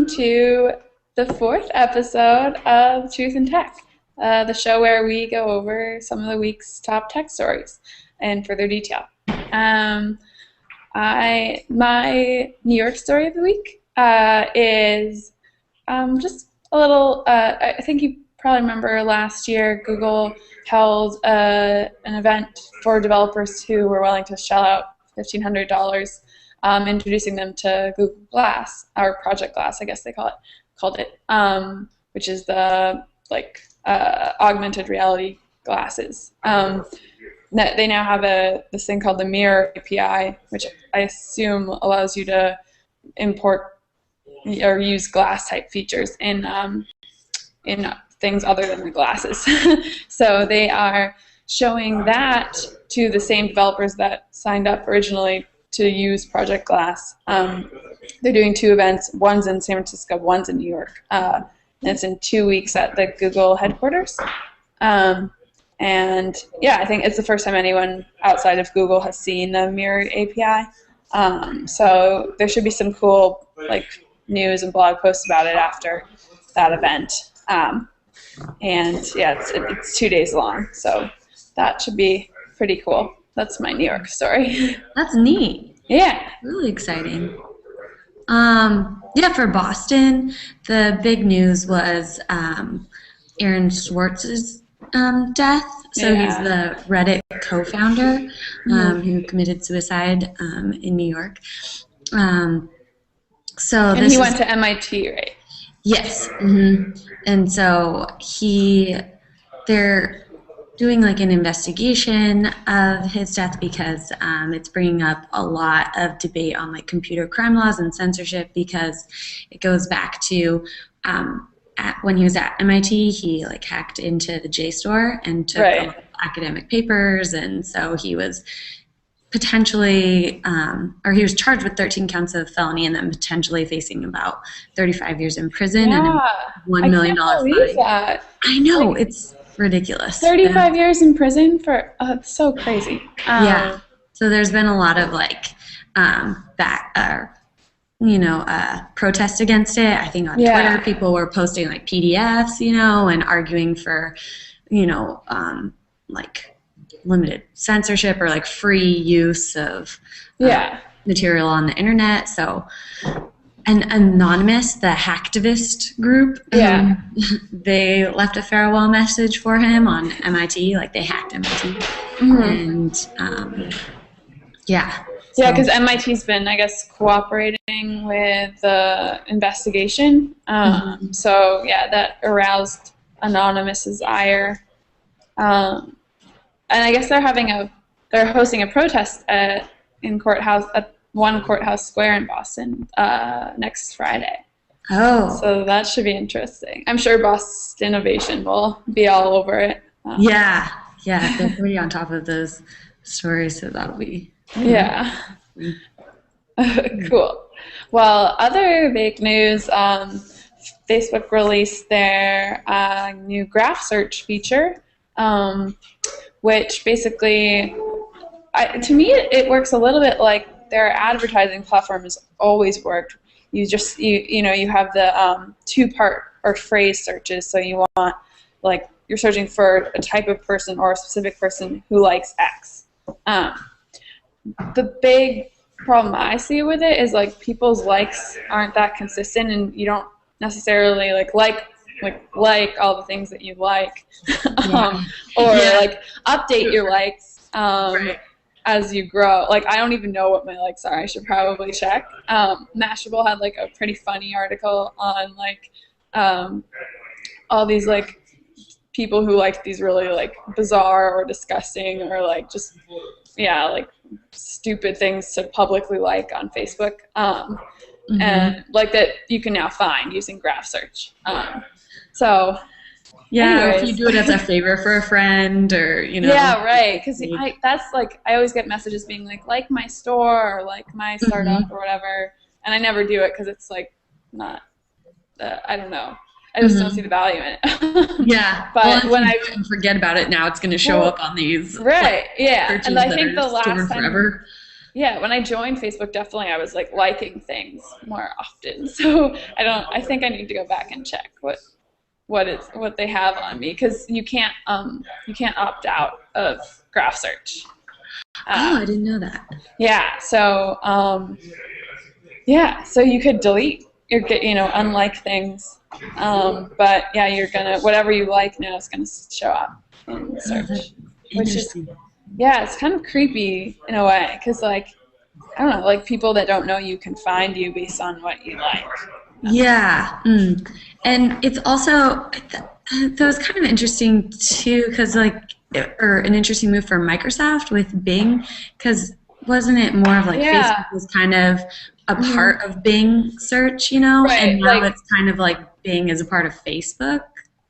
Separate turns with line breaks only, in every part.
to the 4th episode of Truth in Tech, the show where we go over some of the week's top tech stories in further detail. My New York story of the week is just a little, I think you probably remember last year Google held an event for developers who were willing to shell out $1,500, introducing them to Google Glass, or Project Glass, I guess they called it, which is the augmented reality glasses. They now have this thing called the Mirror API, which I assume allows you to import or use glass type features in things other than the glasses. So they are showing that to the same developers that signed up originally to use Project Glass. They're doing 2 events. One's in San Francisco, one's in New York. And it's in 2 weeks at the Google headquarters. And yeah, I think it's the first time anyone outside of Google has seen the Mirror API. So there should be some cool news and blog posts about it after that event. And yeah, it's 2 days long, so that should be pretty cool. That's my New York story.
That's neat.
Yeah.
Really exciting. Yeah, for Boston, the big news was Aaron Swartz's death. So he's the Reddit co-founder who committed suicide in New York. And he went to MIT, right? Yes. Mm-hmm. And so they're doing an investigation of his death because it's bringing up a lot of debate on computer crime laws and censorship, because it goes back to when he was at MIT, he hacked into the JSTOR and took academic papers, and so he was potentially, or he was charged with 13 counts of felony and then potentially facing about 35 years in prison and a $1 million fine.
That.
I know, it's ridiculous.
35 years in prison for, it's so crazy.
Yeah. So there's been a lot of protest against it. I think on Twitter people were posting PDFs, and arguing for, limited censorship or free use of material on the internet. So, and Anonymous, the hacktivist group, they left a farewell message for him on MIT, they hacked MIT. And yeah, because
MIT's been, I guess, cooperating with the investigation. So yeah, that aroused Anonymous's ire. And I guess they're hosting a protest at one courthouse square in Boston next Friday.
Oh.
So that should be interesting. I'm sure Boston Innovation will be all over it.
Yeah, they're pretty on top of those stories, so that'll be
cool. Well, other big news, Facebook released their new graph search feature, which basically, to me, it works a little bit like their advertising platform has always worked. You have the 2-part or phrase searches. So you want, you're searching for a type of person or a specific person who likes X. The big problem I see with it is people's likes aren't that consistent, and you don't necessarily like all the things that you like, update your likes as you grow. I don't even know what my likes are. I should probably check. Mashable had a pretty funny article on all these people who like these really bizarre or disgusting or just stupid things to publicly on Facebook, and that you can now find using graph search. So
anyways. If you do it as a favor for a friend or
yeah, right, because that's I always get messages being like my store or my startup or whatever, and I never do it because it's not I don't know, I just don't see the value in it.
Yeah,
but when I
forget about it, now it's going to show up on these
and I think the last time yeah, when I joined Facebook, definitely I was like liking things more often. So I think I need to go back and check what they have on me, because you can't opt out of graph search.
Oh,
Uh,
I didn't know that.
yeah, so yeah, so you could delete your unlike things, but yeah, you're gonna whatever you like now is gonna show up in
Oh, that's
search, which is
interesting.
yeah, it's kind of creepy in a way, because like I don't know, like people that don't know you can find you based on what you like.
Yeah, and it's also that was kind of interesting too, because or an interesting move for Microsoft with Bing, because wasn't it more of like
Yeah.
Facebook was kind of a
Hmm.
part of Bing search, you know, and
Right.
now
Like
it's kind of like Bing is a part of Facebook.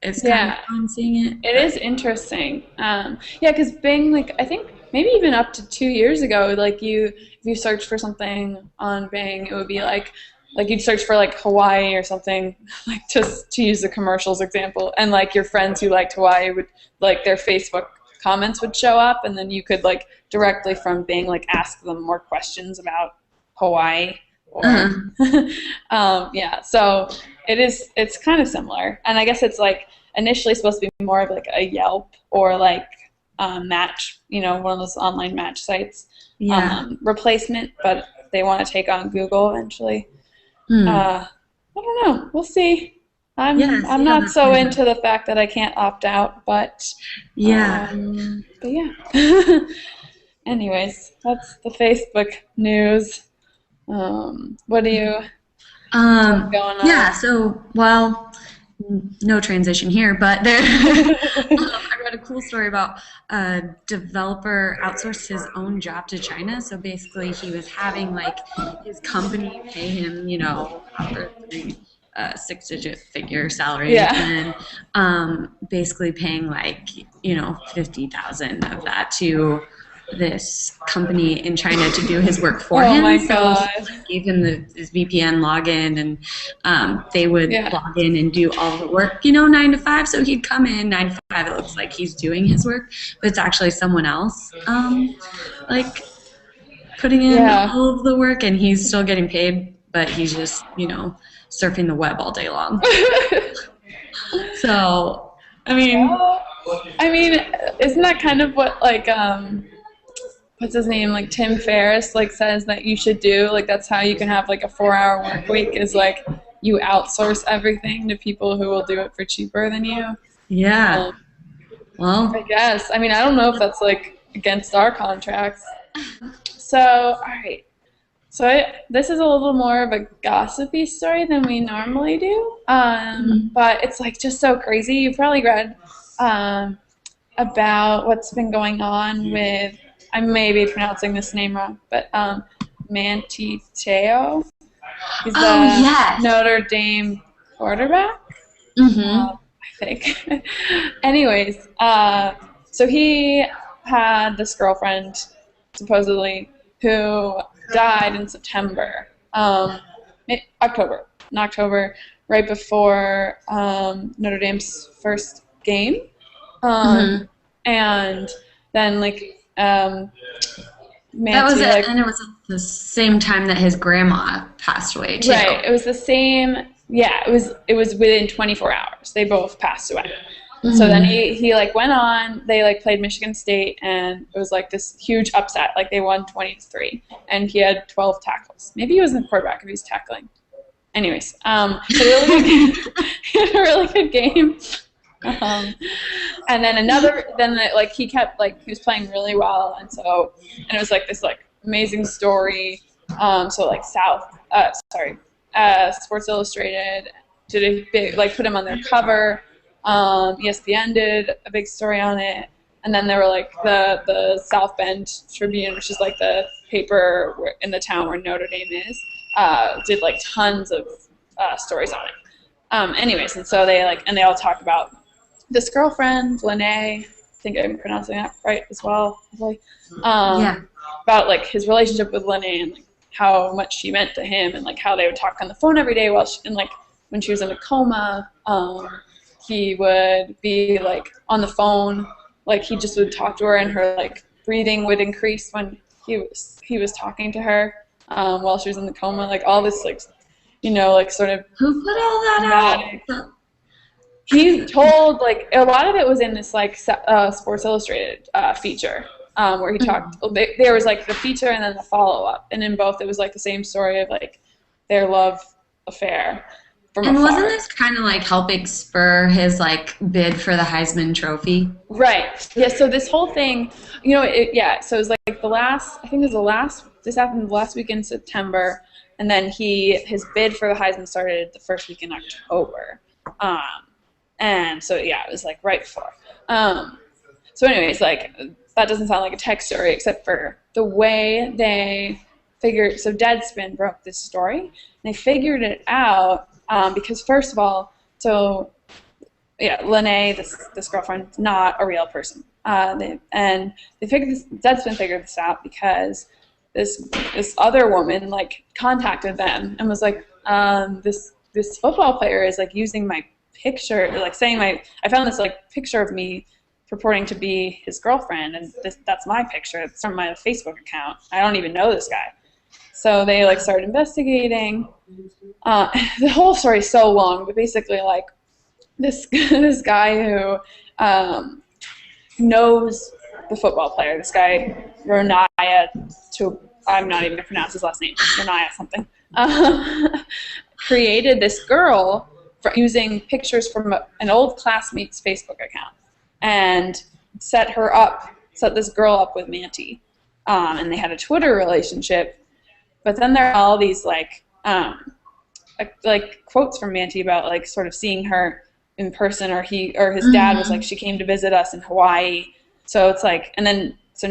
It's kind of
yeah,
how I'm seeing it,
it
but
is interesting. Yeah, because Bing, like I think maybe even up to 2 years ago, like if you search for something on Bing, it would be like you'd search for like Hawaii or something, like just to use the commercials example, and like your friends who liked Hawaii would like their Facebook comments would show up, and then you could like directly from Bing like ask them more questions about Hawaii or
uh,
yeah. So it's kind of similar, and I guess it's like initially supposed to be more of like a Yelp or like Match, one of those online match sites
yeah,
replacement, but they want to take on Google eventually.
hmm.
I don't know. We'll see.
Yeah,
I'm
see how
not
that
so
plays out.
into the fact that I can't opt out,
Yeah.
but yeah. Anyways, that's the Facebook news. What do you have going
Yeah,
on?
so, well, no transition here, but there, I read a cool story about a developer outsourced his own job to China. So basically, he was having like his company pay him, however, three, six-digit figure salary, and
Yeah.
then basically paying like, 50,000 of that to this company in China to do his work for
Oh
him.
my
So he
God.
like, gave him his VPN login, and they would
Yeah.
log in and do all the work, 9 to 5. So he'd come in 9 to 5. It looks like he's doing his work, but it's actually someone else, like putting in
Yeah.
all of the work, and he's still getting paid, but he's just, surfing the web all day long. So, I mean,
Well, I mean, isn't that kind of what like what's his name? Like Tim Ferriss like says that you should do? Like that's how you can have like a 4-hour work week, is like you outsource everything to people who will do it for cheaper than you.
yeah.
Um, I
Well,
guess. I mean, I don't know if that's like against our contracts. So, all right. So this is a little more of a gossipy story than we normally do,
mhm.
but it's like just so crazy. You probably read um, about what's been going on with, I may be pronouncing this name wrong, but Manti Te'o. He's
Oh,
the
yes.
Notre Dame quarterback,
Mm-hmm.
I think. Anyways, so he had this girlfriend, supposedly, who died in September, October, in October, right before Notre Dame's first game.
Mm-hmm.
And then
That was
Manti
it, and it was at the same time that his grandma passed away too.
right. It was the same. Yeah, it was within 24 hours. They both passed away. And so then
Mm-hmm.
he like went on. They like played Michigan State, and it was like this huge upset. Like they won 20-3, and he had 12 tackles. Maybe he wasn't the quarterback if he was tackling. Anyways, he had a really good, he had a really good game. Um, and then like he kept like he was playing really well, and it was like this like amazing story. So like Sports Illustrated did a big like put him on their cover. ESPN did a big story on it, and then there were like the South Bend Tribune, which is like the paper in the town where Notre Dame is, did like tons of stories on it. Anyways, and so they all talk about this girlfriend, Lene. I think I'm pronouncing that right as well.
Yeah.
About like his relationship with Lene and like how much she meant to him, and like how they would talk on the phone every day and like when she was in a coma, he would be like on the phone, like he just would talk to her, and her like breathing would increase when he was talking to her while she was in the coma, like all this like like sort of
Who put all that
dramatic.
out?
He told like a lot of it was in this like Sports Illustrated feature where he talked. There was like the feature and then the follow up, and in both it was like the same story of like their love affair from
And wasn't
afar.
this kind of like helping spur his like bid for the Heisman Trophy?
Right. Yeah. So this whole thing, yeah. So it was like the last. I think it was the last. This happened the last week in September, and then his bid for the Heisman started the first week in October. And so yeah, it was like right before. So anyways, like that doesn't sound like a tech story except for the way they figured. So Deadspin broke this story, and they figured it out because first of all, so yeah, Lene, this girlfriend, is not a real person. Deadspin figured this out because this other woman like contacted them and was like, this football player is like using my picture, like saying I found this like picture of me purporting to be his girlfriend, and that's my picture. It's from my Facebook account. I don't even know this guy. So they like started investigating. The whole story is so long, but basically like this guy who knows the football player, this guy Ronaya, I'm not even gonna pronounce his last name, Ronaya something, created this girl using pictures from an old classmate's Facebook account, and set this girl up with Manti, and they had a Twitter relationship. But then there are all these like quotes from Manti about like sort of seeing her in person, or his dad was like, she came to visit us in Hawaii. So it's like, and then so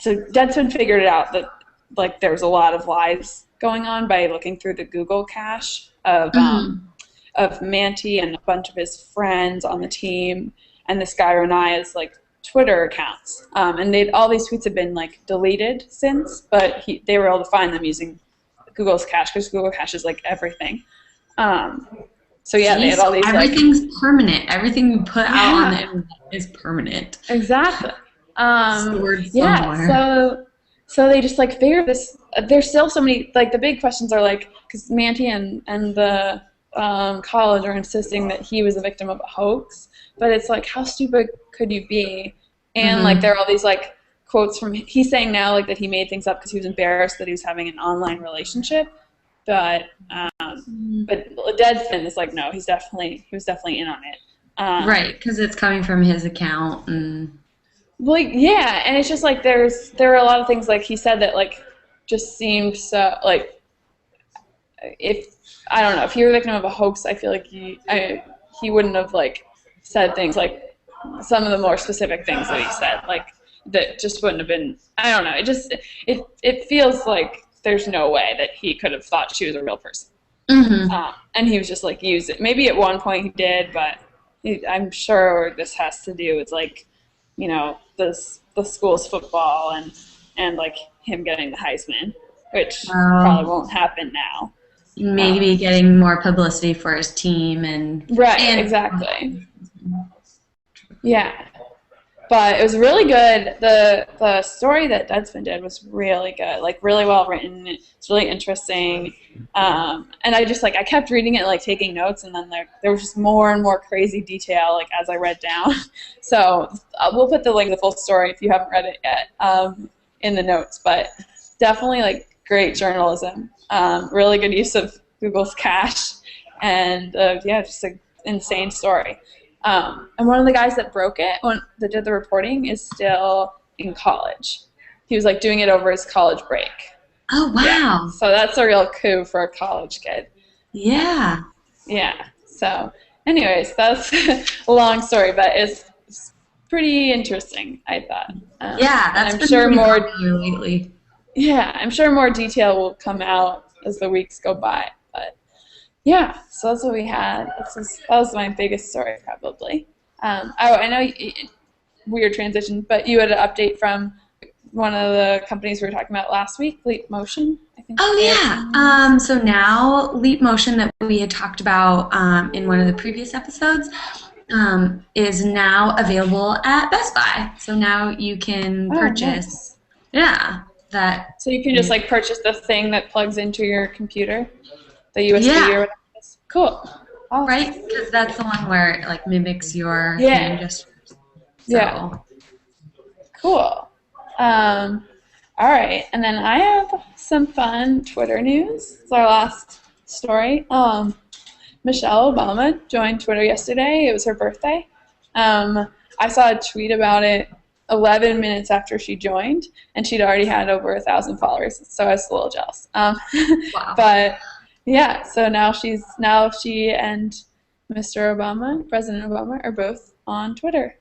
Deadspin figured it out that like there was a lot of lies going on by looking through the Google cache of Manti and a bunch of his friends on the team, and this guy Ronaya's like Twitter accounts, and all these tweets have been like deleted since, but they were able to find them using Google's cache because Google caches like everything. So yeah, they had all these.
Everything's permanent. Everything you put out on the internet is permanent.
Exactly.
Stored somewhere.
Yeah. So they just like figured this. There's still so many like the big questions are like because Manti and the college are insisting that he was a victim of a hoax, but it's like how stupid could you be? And like there are all these like quotes from he's saying now like that he made things up because he was embarrassed that he was having an online relationship, but Deadspin is like no, he was definitely in on it.
Right, because it's coming from his account and.
Like yeah, and it's just like there are a lot of things like he said that like just seemed so like if I don't know if you were a victim of a hoax, I feel like he wouldn't have like said things like some of the more specific things that he said like that just wouldn't have been. I don't know. It feels like there's no way that he could have thought she was a real person, and he was just like use it. Maybe at one point he did, but I'm sure this has to do with like. The school's football and like him getting the Heisman, which probably won't happen now.
Maybe getting more publicity for his team
exactly. Yeah, but it was really good. The story that Deadspin did was really good, like really well written. It's really interesting, and I kept reading it, like taking notes, and then there was just more and more crazy detail, like as I read down. So we'll put the link to the full story if you haven't read it yet in the notes. But definitely like great journalism, really good use of Google's cache, and just an insane story. And one of the guys that broke it, that did the reporting, is still in college. He was like doing it over his college break.
Oh, wow.
Yeah. So that's a real coup for a college kid.
Yeah.
Yeah. So anyways, that's a long story, but it's pretty interesting, I thought.
That's
I'm
been
sure more
lately.
Yeah, I'm sure more detail will come out as the weeks go by. But yeah, so that's what we had. That was my biggest story, probably. I know weird transition, but you had an update from one of the companies we were talking about last week, Leap Motion, I think.
Oh, yeah. So now Leap Motion that we had talked about in one of the previous episodes is now available at Best Buy. So now you can purchase Yeah, that.
So you can just like purchase the thing that plugs into your computer, the USB or
Yeah,
whatever it is. Cool.
right.
Awesome.
Because that's the one where it like mimics your hand
Yeah.
gestures.
Yeah.
So.
Cool. All right. And then I have some fun Twitter news. It's our last story. Michelle Obama joined Twitter yesterday. It was her birthday. I saw a tweet about it 11 minutes after she joined, and she'd already had over 1,000 followers. So I was a little jealous.
Wow.
But yeah, so now she and Mr. Obama, President Obama, are both on Twitter.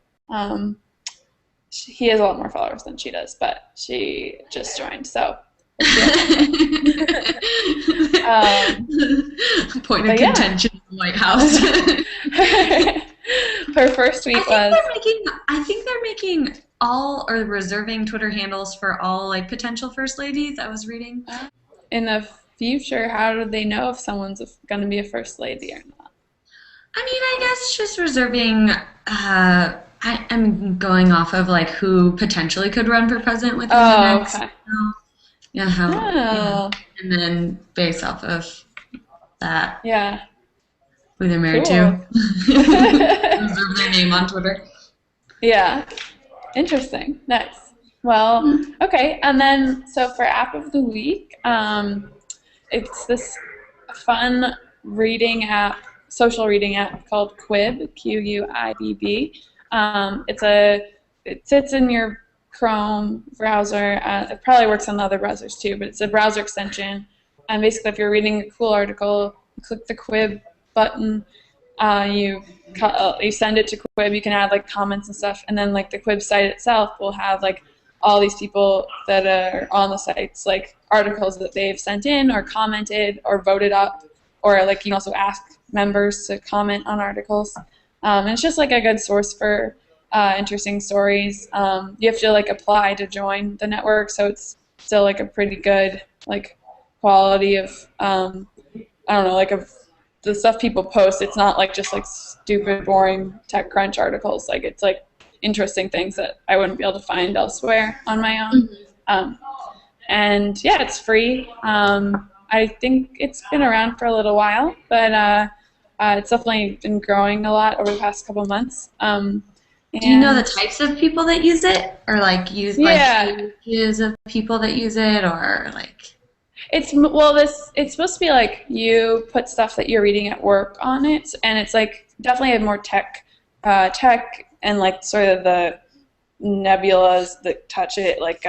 He has a lot more followers than she does, but she just joined, so we'll see how that goes.
Point of
But yeah.
contention in the White House.
Her first
I
tweet
think
was,
they're making. I think they're making all or reserving Twitter handles for all like potential first ladies. I was reading.
in the future, how do they know if someone's going to be a first lady or not?
I mean, I guess just reserving. I'm going off of like who potentially could run for president within the
Oh,
next.
okay.
Yeah, how? Yeah,
Oh,
and then based off of that,
yeah.
who they're married to,
Cool.
reserve their name on Twitter.
Yeah. Interesting. Nice. Well, okay. And then, so for app of the week, it's this fun reading app, social reading app called Quib, Quibb. It sits in your Chrome browser. It probably works on other browsers too, but it's a browser extension. And basically, if you're reading a cool article, you click the Quib button. You send it to Quib. You can add like comments and stuff, and then like the Quib site itself will have like all these people that are on the sites, like articles that they've sent in or commented or voted up, or like you can also ask members to comment on articles. And it's just like a good source for interesting stories. You have to like apply to join the network, so it's still like a pretty good like quality of I don't know, like of the stuff people post. It's not like just like stupid, boring TechCrunch articles. Like it's like interesting things that I wouldn't be able to find elsewhere on my own. Um, and yeah, it's free. I think it's been around for a little while, but it's definitely been growing a lot over the past couple months.
Do you know the
And
types of people that use it, or like use like
yeah,
ages of people that use it, or like?
it's supposed to be like you put stuff that you're reading at work on it, and it's like definitely a more tech and like sort of the nebulas that touch it. Like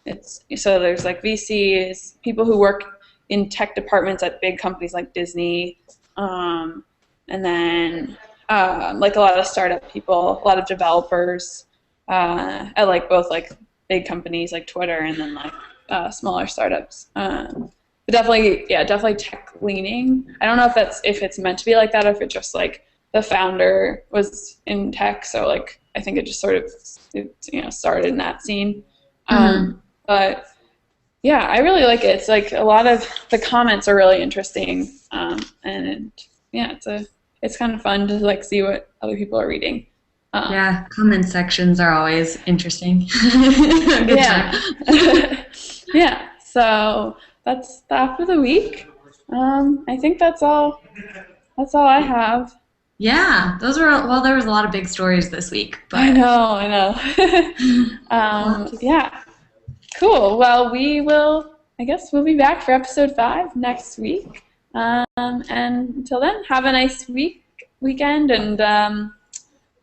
it's so there's like VCs, people who work in tech departments at big companies like Disney, and then like a lot of startup people, a lot of developers at like both like big companies like Twitter and then like smaller startups. But definitely, yeah, definitely tech leaning. I don't know if it's meant to be like that, or if it's just like the founder was in tech, so like I think it just sort of started in that scene.
Mm-hmm.
But yeah, I really like it. It's like a lot of the comments are really interesting, and yeah, it's kind of fun to like see what other people are reading. Um,
Yeah, comment sections are always interesting. Good
yeah,
time.
yeah. So that's the app of the week. I think that's all. That's all I have.
Yeah, those were well. There was a lot of big stories this week,
I
but
know, I know.
we'll have to
Yeah, cool. Well, I guess we'll be back for episode 5 next week. And until then, have a nice weekend. And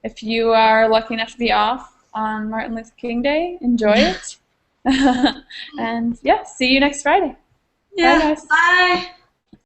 if you are lucky enough to be off on Martin Luther King Day, enjoy it. And yeah, see you next Friday. Bye,
yeah.
guys.
Bye.